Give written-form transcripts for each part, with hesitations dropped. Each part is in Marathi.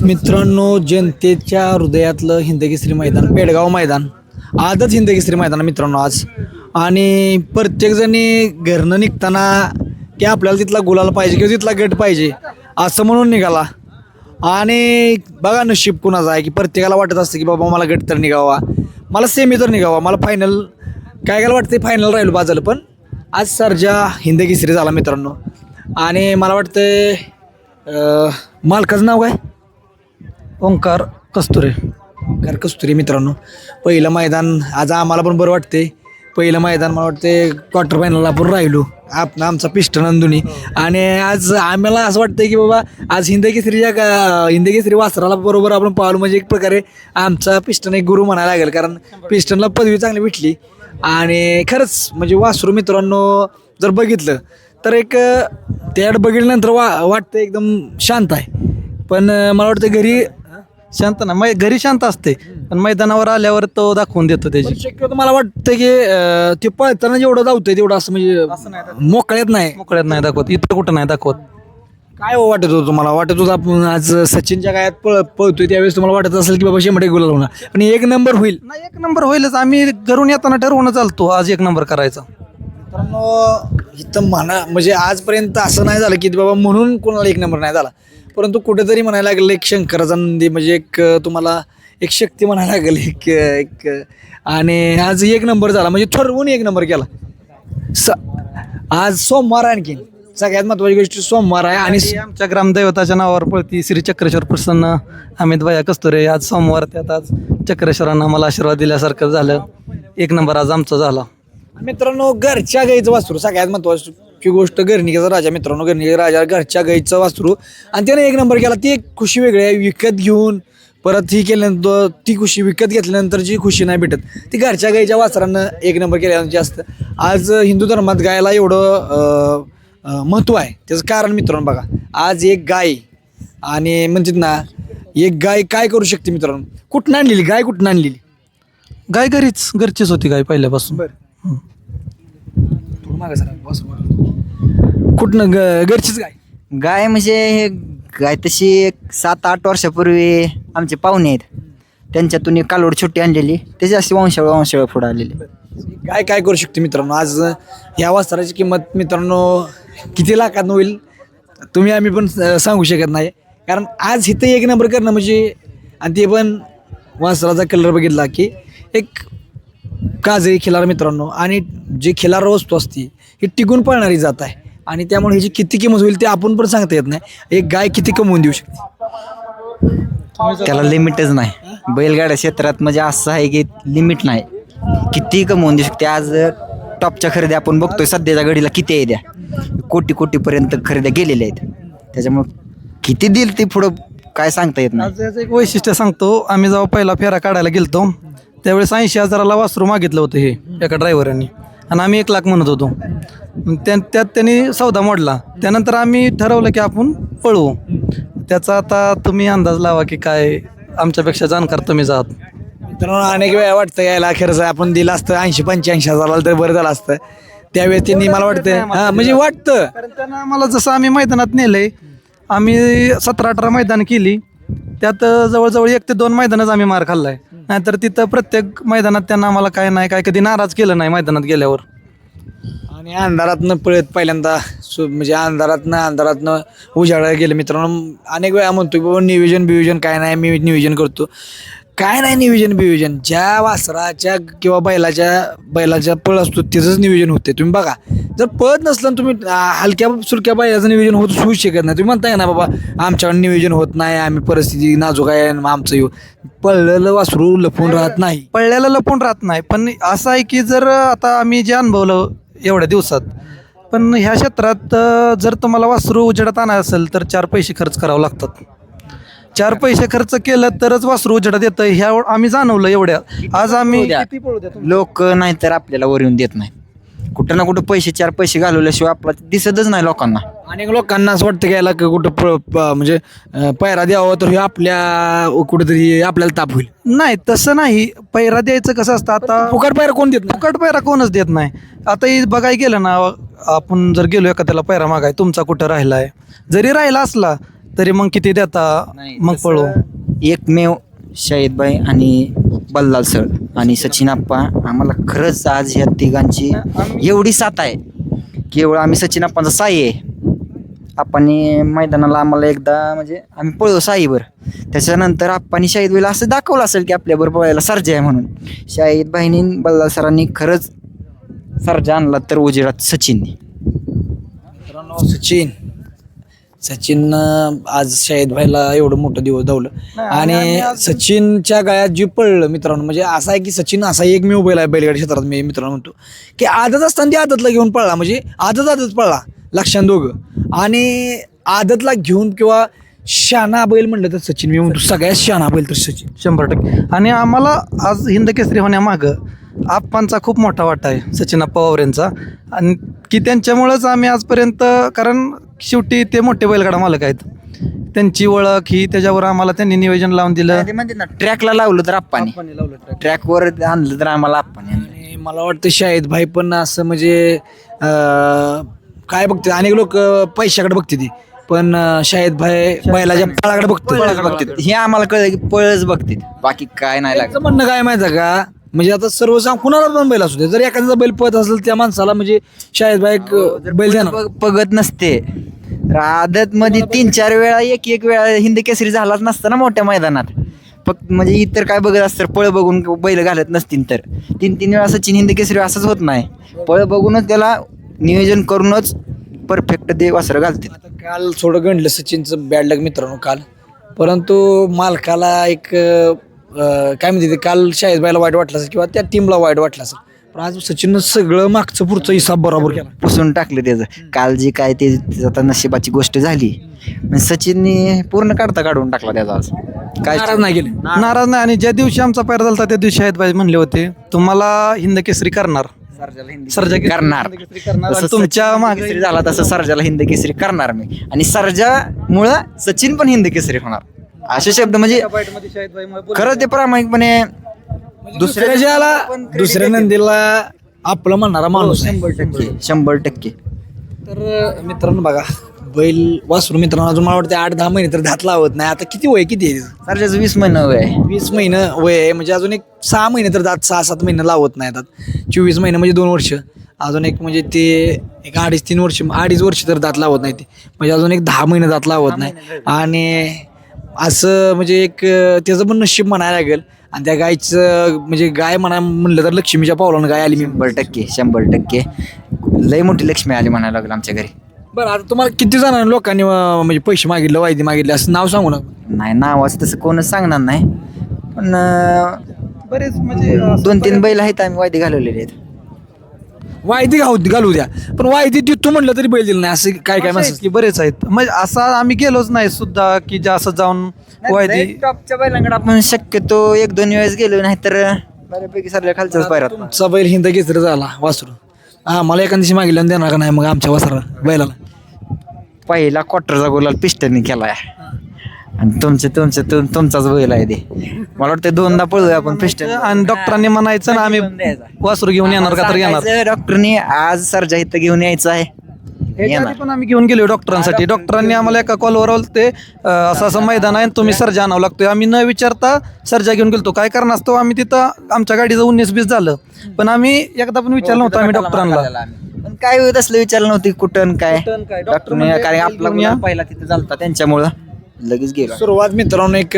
मित्रांनो, जनतेच्या हृदयातलं हिंदकेसरी मैदान, पेडगाव मैदान, आजच हिंदकेसरी मैदान आहे मित्रांनो आज. आणि प्रत्येकजणी घरनं निघताना की आपल्याला तिथला गुलाल पाहिजे किंवा तिथला गट पाहिजे असं म्हणून निघाला. आणि बघा नशीब कुणाचं आहे की प्रत्येकाला वाटत असतं की बाबा मला गट तर निघावा, मला सेमी तर निघावा, मला फायनल काय वाटतं फायनल राहिलो बाद झालं. पण आज सर्जा हिंदकेसरी झाला मित्रांनो. आणि मला वाटतं मालकाचं नाव काय? ओंकार कस्तुरे. ओंकार कस्तुरे मित्रांनो. पहिलं मैदान आज आम्हाला पण बरं वाटते. पहिलं मैदान मला वाटते क्वार्टर फायनलला आपण राहिलो आमचा पिस्टन नंदुनी. आणि आज आम्हाला असं वाटतं की बाबा आज हिंदकेसरी वासराला बरोबर आपण पाहिलं म्हणजे एक प्रकारे आमचा पिस्टन एक गुरु म्हणायला लागेल, कारण पिस्टनला पदवी चांगली भेटली. आणि खरंच म्हणजे वासरू मित्रांनो जर बघितलं तर एक त्याड बघितल्यानंतर वाटतं एकदम शांत आहे. पण मला वाटतं घरी शांत ना घरी शांत असते, पण मैदानावर आल्यावर तो दाखवून देतो त्याची. शक्यतो मला वाटतं की ते पळताना जेवढं धावतंय तेवढं असं म्हणजे मोकळ्यात नाही मोकळ्यात नाही दाखवत, इतर कुठं नाही दाखवत. काय वाटत होतं तुम्हाला? वाटत होतं आपण आज सचिनच्या काळात पळतोय त्यावेळेस तुम्हाला वाटत असेल की बाबा 100 गुलाल होणार, पण एक नंबर होईल. नाही, एक नंबर होईलच. आम्ही घरून येताना ठरवून चालतो आज एक नंबर करायचा. मित्रांनो इथं म्हणजे आजपर्यंत असं नाही झालं की बाबा म्हणून कोणाला एक नंबर नाही झाला, परंतु कुठेतरी म्हणायला लागलं एक शंकराचा नंदी म्हणजे एक तुम्हाला एक शक्ती म्हणायला लागेल एक. आणि आज एक नंबर झाला म्हणजे ठरवून एक नंबर केला. आज सोमवार आणखीन सगळ्यात महत्वाची गोष्ट सोमवार आहे. आणि आमच्या ग्रामदैवताच्या नावावर पळती श्री चक्रेश्वर प्रसन्न अमित भैया कस्तुरे. आज सोमवार, त्यात आज चक्रेश्वरांना मला आशीर्वाद दिल्यासारखं झालं. एक नंबर आज आमचा झाला. मित्रांनो घरच्या गाईचं वासरू सगळ्यात महत्वाची गोष्ट. घरणिकेचा राजा मित्रांनो, घरणिकेचा राजा घरच्या गाईचं वासरू आणि त्याने एक नंबर केला. ती एक खुशी वेगळी आहे. विकत घेऊन परत ही केल्यानंतर ती खुशी, विकत घेतल्यानंतर जी खुशी नाही भेटत ती घरच्या गाईच्या वासरानं एक नंबर केल्यानंतर जास्त. आज हिंदू धर्मात गायला एवढं महत्त्व आहे. त्याचं कारण मित्रांनो बघा, आज एक गाय आणि म्हणतात ना एक गाय काय करू शकते मित्रांनो. कुठून आणलेली गाय? कुठून आणलेली गाय? घरचीच होती गाय पहिल्यापासून. कुठनं घरचीच गाय? गाय म्हणजे हे गाय तशी एक 7-8 वर्षापूर्वी आमचे पाहुणे आहेत, त्यांच्यातून एक कालवड छोटी आणलेली, त्याची अशी वंशावळ पुढे आलेली. गाय काय करू शकते मित्रांनो? आज ह्या वस्त्राची किंमत मित्रांनो किती लाखात होईल तुम्ही आम्ही पण सांगू शकत नाही. कारण आज इथं एक नंबर करणं म्हणजे, आणि ते पण वस्त्राचा कलर बघितला की एक काजळी खिलार मित्रांनो. आणि जे खिलार वस्तू असते ही टिकून पळणारी जात आहे, आणि त्यामुळे ह्याची किती किंमत होईल ते आपण पण सांगता येत नाही. एक गाय किती कमवून देऊ शकते त्याला लिमिटच नाही. बैलगाड्या क्षेत्रात म्हणजे असं आहे की लिमिट नाही, किती कमवून देऊ शकते. आज टॉपच्या खरेदी आपण बघतोय सध्याच्या घडीला किती आहे, द्या कोटी-कोटीपर्यंत खरेद्या गेलेल्या आहेत. त्याच्यामुळं किती देईल ते पुढं काय सांगता येत नाही. आज याचं एक वैशिष्ट्य सांगतो. आम्ही जेव्हा पहिला फेरा काढायला गेलतो त्यावेळेस 80,000ला वासरू मागितलं होतं हे एका ड्रायव्हरांनी, आणि आम्ही 1 लाख म्हणत होतो. त्यात त्यांनी सौदा मोडला. त्यानंतर आम्ही ठरवलं की आपण पळवू. त्याचा आता तुम्ही अंदाज लावा की काय, आमच्यापेक्षा जाणकार तुम्हीच आहात. मित्रांनो अनेक वेळा वाटतं यायला खरंच आपण दिलं असतं 80-85 हजाराला तर बरं झालं असतं. त्यावेळेस त्यांनी मला वाटतं म्हणजे वाटतं, कारण त्यांना आम्हाला जसं आम्ही मैदानात नेलंय, आम्ही 17-18 मैदान केली, त्यात जवळजवळ 1 ते 2 मैदानच आम्ही मार खाल्लाय. नाहीतर तिथं प्रत्येक मैदानात त्यांना आम्हाला काय कधी नाराज केलं नाही मैदानात गेल्यावर. आणि अंधारातनं पळत पहिल्यांदा म्हणजे अंधारातनं उजाळायला गेलं मित्रांनो. अनेक वेळा म्हणतो की बाबा नियोजन काय नाही, मी नियोजन करतो. काय नाही नियोजन, ज्या वासराच्या किंवा बैलाच्या पळ असतो त्याचंच नियोजन होते. तुम्ही बघा, जर पळत नसलं तुम्ही हलक्या सुलक्या बैलाचं नियोजन होऊच शकत नाही. तुम्ही म्हणताय ना बाबा आमच्याकडे नियोजन होत नाही, आम्ही परिस्थिती नाजूक आहे, आमचं येऊ. पळलेलं वासरू लपून राहत नाही, पळल्याला लपून राहत नाही. पण असं आहे की जर आता आम्ही जे अनुभवलं एवढ्या दिवसात, पण ह्या क्षेत्रात जर तुम्हाला वासरू उजेडात आणायचं असेल तर 4 पैसे खर्च करावं लागतात. 4 पैसे खर्च केलं तरच वासरू उजेडात येतं. ह्या आम्ही जाणवलं एवढ्या. आज आम्ही लोक नाहीतर आपल्याला वर येऊन देत नाही. कुठं ना कुठं 4 पैसे घालवल्याशिवाय आपल्याला दिसतच नाही लोकांना. अनेक लोकांना असं वाटतं की याला कुठं म्हणजे पैरा द्यावं तर हे आपल्या कुठेतरी आपल्याला ताप होईल. नाही, तसं नाही. पैरा द्यायचं कसं असतं, आता फुकट पैरा कोण देत नाही. फुकट पैरा कोणच देत नाही. आता हे बघायला गेलं ना, आपण जर गेलो एखाद्याला पैरा मागाय, तुमचा कुठं राहिलाय, जरी राहिला असला तरी मग किती देता मग पळू. एकमेव शाहिदभाई आणि बल्लाल सर आणि सचिन आप्पा आम्हाला खरंच आज ह्या तिघांची एवढी साथ आहे. केवळ आम्ही सचिन आप्पांचा साई आहे. आप्पांनी मैदानाला आम्हाला एकदा म्हणजे आम्ही पळलो साईवर, त्याच्यानंतर आप्पांनी शाहिदभाईला असं दाखवलं असेल की आपल्याबरोबर पळायला सर्जा आहे म्हणून. शाहिदभाईनी बल्लाल सरांनी खरंच सर्जा आणला तर उजेडात सचिननी. मित्रांनो सचिन आज शाहिद भाईला एवढं मोठं दिवस धावलं आणि सचिनच्या गायात जी पळलं मित्रांनो, म्हणजे असं आहे की सचिन असा एकमेव बैल आहे बैलगाडी क्षेत्रात. मी मित्रांनो म्हणतो की आदत असताना ती आदतला घेऊन पळला, म्हणजे आदत पळला लक्षात दोघं. आणि आदतला घेऊन किंवा शाना बैल म्हणलं तर सचिन, मी म्हणतो सगळ्यात शाना बैल तर सचिन 100%. आणि आम्हाला आज हिंद केसरी होण्यामागं आप्पांचा खूप मोठा वाटा आहे, सचिन आप्पा वावर यांचा. आणि की त्यांच्यामुळंच आम्ही आजपर्यंत, कारण शेवटी ते मोठे बैलगाडा मालक आहेत, त्यांची ओळख ही त्याच्यावर आम्हाला त्यांनी नियोजन लावून दिलं. ते म्हणजे ना ट्रॅकला लावलं तर आप्पानी, ट्रॅकवर आणलं तर आम्हाला आप्पानी. आणि मला वाटतं शाहिद भाई पण असं म्हणजे काय बघते, अनेक लोक पैशाकडे बघते ती, पण शाहिद भाई बैलाच्या पळाकडे बघतो. हे आम्हाला कळलं की पळच बघतील, बाकी काय नाही लागत. त्याचं म्हणणं काय माहिती आहे का, म्हणजे आता सर्व कुणाला पण बैल असू दे, जर एखाद्याचा बैल पळत असेल त्या माणसाला म्हणजे शाहिद भाई बैल देणार. बघत नसते तर आदत मध्ये 3-4 वेळा एक वेळा हिंद केसरी झालाच नसता ना मोठ्या मैदानात. फक्त म्हणजे इतर काय बघत असतं, पळ बघून बैल घालत नसतील तर 3-3 वेळा सचिन हिंद केसरी असंच होत नाही. पळ बघूनच त्याला नियोजन करूनच परफेक्ट ते वासरं घालतील. आता काल थोडं गणलं सचिनचं बॅड लक मित्रांनो काल, परंतु मालकाला एक काय म्हणते ते, काल शाहिद भाईला वाईट वाटलं असेल किंवा त्या टीमला वाईट वाटलं असेल, पण आज सचिननं सगळं मागचं पुढचं हिसाब बरोबर केला, पुसून टाकलं त्याचं. काल जी काय ते आता नशिबाची गोष्ट झाली, पण सचिनने पूर्ण काढून टाकला त्याचा आज. काय नाराज नाही गेले. नाराज नाही. आणि ज्या दिवशी आमचा पैर झाला त्या दिवशी शाहिद भाई म्हणले होते, तुम्हाला हिंद केसरी करणार, सर्जा करणार. जसं तुमच्या मागे केसरी झाला तसं सर्जाला हिंद केसरी करणार मी, आणि सर्जामुळं सचिन पण हिंद केसरी होणार. असे शब्द म्हणजे खरंच ते प्रामाणिकपणे दुसऱ्या नंदीला आपलं म्हणणारा माणूस आहे. 100%. तर मित्रांनो बघा, बैल वासरू मित्रांनो अजून मला वाटतं 8-10 महिने तर धात लावत नाही. आता किती वय किती आहे? सर्जाचं 20 महिने वय आहे. 20 महिने वय आहे, म्हणजे अजून एक 6 महिने तर दात 6-7 महिने लावत नाही. आता 24 महिने म्हणजे 2 वर्ष, अजून एक म्हणजे ते एक 2.5-3 वर्ष, 2.5 वर्ष तर दात लावत नाही ते, म्हणजे अजून एक 10 महिने दात लावत नाही. आणि असं म्हणजे एक त्याचं पण नशीब म्हणायला लागेल. आणि त्या गायचं म्हणजे गाय म्हणलं तर लक्ष्मीच्या पावलानं गाय आली. 100% लय मोठी लक्ष्मी आली म्हणायला लागलं आमच्या घरी. बरं, आता तुम्हाला किती जणांनी लोकांनी म्हणजे पैसे मागितले, वायदे मागितले, असं नाव सांगू नका. नाही, नावाचं तसं कोणच सांगणार नाही, पण बरेच म्हणजे 2-3 बैल आहेत आम्ही वायदे घालवलेले आहेत. वायदे घालू द्या, पण वायदे देतो म्हणलं तरी बैल दिलं नाही, असं काय माणसं. की बरेच आहेत. म्हणजे असा आम्ही गेलोच नाही सुद्धा की जे असं जाऊन वायदे. टॉपच्या बैलांकडे आपण शक्यतो 1-2 वेळेस गेलो, नाही तर बऱ्यापैकी सगळ्या खालच्याच पायरात. तुमचा बैल हिंद केसरी झाला वासरू, मला एका दिवशी मागितलं देणार का नाही मग आमच्या वासरा बैलाला? पहिला क्वार्टरचा गोलाल पिस्टननी केलाय, आणि तुमचाच बैल आहे ते. मला वाटतं 2दा पळूया आपण पिस्टन. आणि डॉक्टरांनी म्हणायचं ना आम्ही वासरू घेऊन येणार का तर येणार. डॉक्टरनी आज सर्जा इथं घेऊन यायचं आहे, याच्याआधी पण आम्ही घेऊन गेलो डॉक्टरांसाठी. डॉक्टरांनी आम्हाला एका कॉलवर ते असं मैदान आहे, तुम्ही सर्जा आणावं लागतोय. आम्ही न विचारता सर्जा घेऊन गेलो. काय कारण असतो, आम्ही तिथं आमच्या गाडीचं 19-20 झालं, पण आम्ही एकदा पण विचारलं नव्हतं आम्ही डॉक्टरांना. पण काय होत असलं विचारलं नव्हती कुठं काय डॉक्टरने, कारण आपला गुलाल पहिला तिथे झालता त्यांच्यामुळं लगेच गेलो. सुरुवात मित्रांनो एक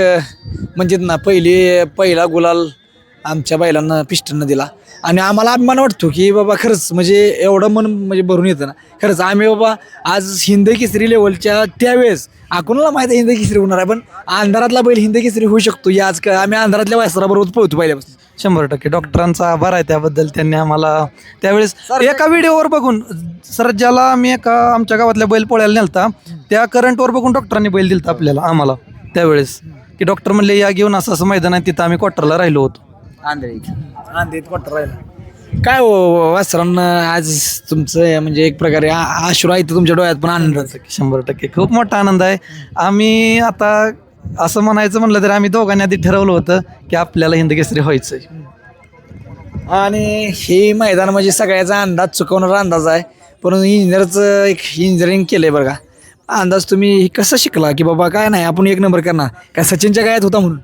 म्हणजे ना पहिला गुलाल आमच्या बैलांना पिस्टननं दिला, आणि आम्हाला अभिमान वाटतो की बाबा खरंच म्हणजे एवढं मन म्हणजे भरून येतं ना. खरंच आम्ही बाबा आज हिंद केसरी लेवलच्या त्यावेळेस कोणाला माहिती आहे हिंद केसरी होणार आहे, पण अंधारातला बैल हिंद केसरी होऊ शकतो या आज आम्ही अंधारातल्या वासराबरोबर पळतो पहिल्यापासून. 100% डॉक्टरांचा आभार आहे त्याबद्दल. त्यांनी आम्हाला त्यावेळेस एका व्हिडिओवर बघून, सर्जाला आम्ही एका आमच्या गावातल्या बैल पोळ्याला नेलता, त्या करंटवर बघून डॉक्टरांनी बैल दिलता आम्हाला त्यावेळेस, की डॉक्टर म्हणले या घेऊन असं मैदान आहे, तिथं आम्ही क्वार्टरला राहिलो होतो. काय हो वासरांना आज तुमचं म्हणजे एक प्रकारे आश्रू आहे तुमच्या डोळ्यात, पण आनंद 100% खूप मोठा आनंद आहे. आम्ही आता असं म्हणायचं म्हणलं तर आम्ही दोघांनी आधी ठरवलं होतं की आपल्याला हिंद केसरी व्हायचंय. आणि हे मैदान म्हणजे सगळ्याचा अंदाज चुकवणारा अंदाज आहे, परंतु इंजिनिअरचं एक इंजिनिअरिंग केलंय बरं का. अंदाज तुम्ही कसं शिकला की बाबा काय नाही आपण एक नंबर करणार काय सचिनच्या गायात होता म्हणून?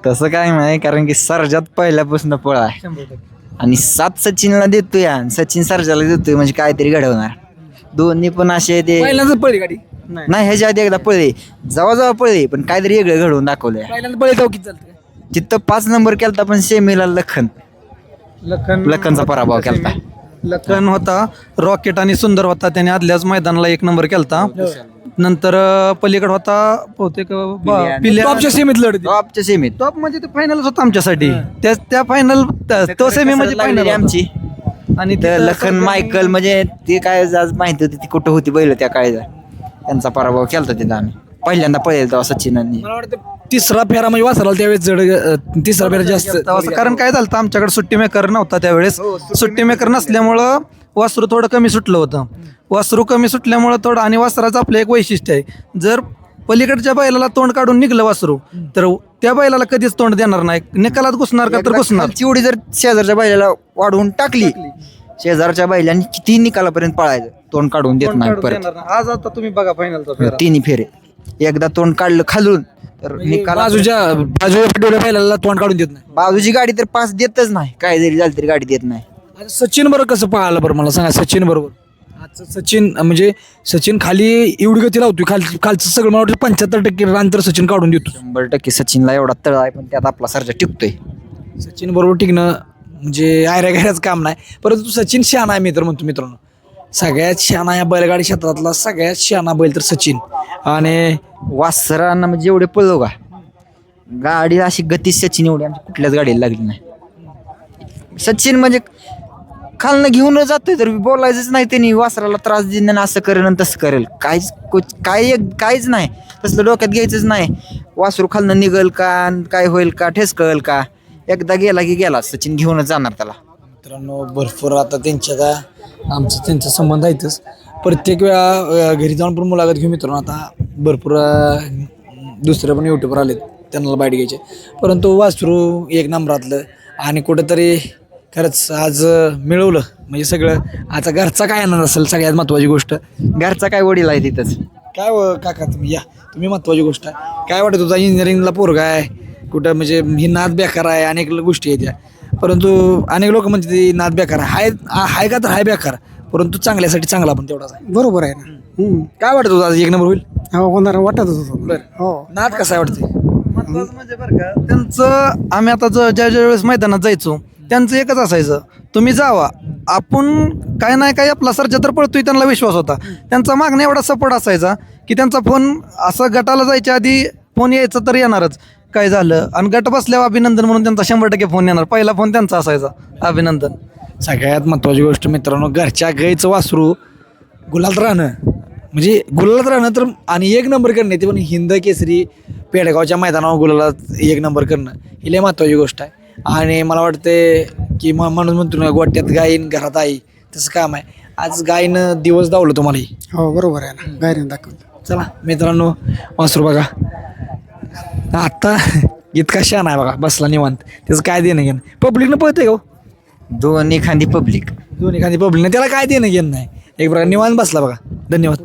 तसं काय नाही, कारण की सर्जात पहिल्यापासून पळ आहे आणि 7 सचिनला देतोय आणि सचिन सर्जाला देतोय म्हणजे काहीतरी घडवणार. दोन्ही पण असे ते पहिल्यांदाच पळली गाडी, नाही, ह्याच्या आधी एकदा पळले, जवळ पळले पण काहीतरी वेगळं घडवून दाखवलंय. पहिल्यांदा पळली तेव्हा किती चालतं? तिथं 5 नंबर केलता पण सेमीला लखनचा पराभव केलता. लखन होता, रॉकेट आणि सुंदर होता, त्याने आदल्याच मैदानाला 1 नंबर केलता. नंतर पलीकडे होता बहुतेक पिल्या टॉपच्या सीमेत लढती. टॉपच्या सेमीत टॉप म्हणजे ते फायनलच होता आमच्यासाठी. त्या फायनल तो सेमी म्हणजे फायनल आमची. आणि ते लखन मायकल म्हणजे ते काय आज माहिती होती ती कुठं होती बैल त्या काळी, त्यांचा पराभव केलता तिथं आम्ही. पहिल्यांदा पळेल तेव्हा सचिनांनी. मला वाटतं तिसरा फेरा म्हणजे वासराला त्यावेळेस जड तिसरा फेरा जास्त. कारण काय झालं होतं, आमच्याकडे सुट्टी मेकर नव्हता त्यावेळेस. सुट्टी मेकर नसल्यामुळं वासरू थोडं कमी सुटलं होतं. वासरू कमी सुटल्यामुळं थोडं, आणि वासराचं आपलं एक वैशिष्ट्य आहे, जर पलीकडच्या बैलाला तोंड काढून निघलं वासरू तर त्या बैलाला कधीच तोंड देणार नाही. निकालात घुसणार का तर घुसणार. चिवडी जर शेजारच्या बैलाला वाढवून टाकली, शेजारच्या बैलांनी किती निकालापर्यंत पळायचं, तोंड काढून देत नाही परत. आज आता तुम्ही बघा फायनलचा तिन्ही फेरे एकदा तोंड काढलं खालून तर निकाल. बाजूच्या डोळ्या पहिल्याला तोंड काढून देत नाही. बाजूची गाडी तर पास देतच नाही, काय जरी झालं तरी गाडी देत नाही. आता सचिन बरोबर कसं पाहायला बरं मला सांगा. सचिन बरोबर आजचं सचिन म्हणजे सचिन खाली एवढी गती लावतोय, खालचं सगळं मला वाटतं 75% रान तर सचिन काढून देतो. 100% सचिनला एवढा तळ आहे, पण त्यात आपला सर्जा टिकतोय. सचिन बरोबर टिकणं म्हणजे आयऱ्या घायचं काम नाही, परंतु सचिन शहाणा आहे. मी तर म्हणतो मित्रांनो, सगळ्यात शहाणा या बैलगाडी क्षेत्रातला सगळ्यात शहाणा बैल तर सचिन. आणि वासरांना म्हणजे एवढे पळलो का, गाडी अशी गती सचिन एवढी आमच्या कुठल्याच गाडीला लागली नाही. सचिन म्हणजे खालनं घेऊन जातोय तर बोलायचंच नाही, त्यांनी वासराला त्रास देणं असं करेल आणि तसं करेल, काहीच नाही तसलं डोक्यात घ्यायचंच नाही. वासरू खालनं निघल का, काय होईल का, ठेसकल का, एकदा गेला की गेला, सचिन घेऊनच जाणार त्याला. मित्रांनो भरपूर आता त्यांचा संबंध आहेतच. प्रत्येक वेळा घरी जाऊन पण मुलाखत घेऊ मित्रांनो. आता भरपूर दुसरे पण युट्यूबर आलेत, त्यांना बाईट घ्यायचे, परंतु वासरू एक नंबरातलं आणि कुठंतरी खरंच आज मिळवलं म्हणजे सगळं. आता घरचा काय येणार असेल सगळ्यात महत्त्वाची गोष्ट, घरचा काय वडील आहे तिथंच. काय काका तुम्ही या, तुम्ही महत्त्वाची गोष्ट आहे काय वाटत तुझा इंजिनिअरिंगला पोरगा आहे कुठं, म्हणजे ही नाद बेकार आहे, अनेक गोष्टी आहेत त्या, परंतु अनेक लोक म्हणजे ती नाद बेकार आहे हाय का तर हाय बेकार, परंतु चांगल्यासाठी चांगला पण तेवढाच आहे. बरोबर आहे ना. काय वाटत तुझा आज एक नंबर होईल? हो होणार वाटतच होतं. हो नाद कसा आहे वाटते? म्हणजे बरं का, त्यांचं आम्ही आता ज्या वेळेस मैदानात जायचो त्यांचं एकच असायचं, तुम्ही जावा, आपण काय नाही काय आपला सर्जा तर पळतोय, त्यांना विश्वास होता. त्यांचा मागणं एवढा सपोर्ट असायचा की त्यांचा फोन असं गटाला जायच्या आधी फोन यायचा तर येणारच, काय झालं, आणि गट बसल्यावर अभिनंदन म्हणून त्यांचा 100% फोन येणार. पहिला फोन त्यांचा असायचा, अभिनंदन. सगळ्यात महत्त्वाची गोष्ट मित्रांनो, घरच्या गाईचं वासरू गुलालात राहणं म्हणजे गुलालात राहणं तर, आणि एक नंबर करणं ते पण हिंद केसरी पेडगावच्या मैदानावर गुलालात एक नंबर करणं ही लय महत्त्वाची गोष्ट आहे. आणि मला वाटते की माणूस म्हणतो ना गोट्यात गायीन घरात आई, तसं काम आहे. आज गायीनं दिवस दावलं तुम्हाला. हो बरोबर आहे ना, गायरीनं दाखवलं. चला मित्रांनो, वासरू बघा आत्ता इतका शान आहे बघा, बसला निवांत, त्याचं काय देणं घेणं. पब्लिकनं पळतंय का? दोन्ही खांदी पब्लिक, दोन्ही खांदी पब्लिकनं, त्याला काय देणं घेणं नाही, एक प्रकार निवांत बसला बघा. धन्यवाद.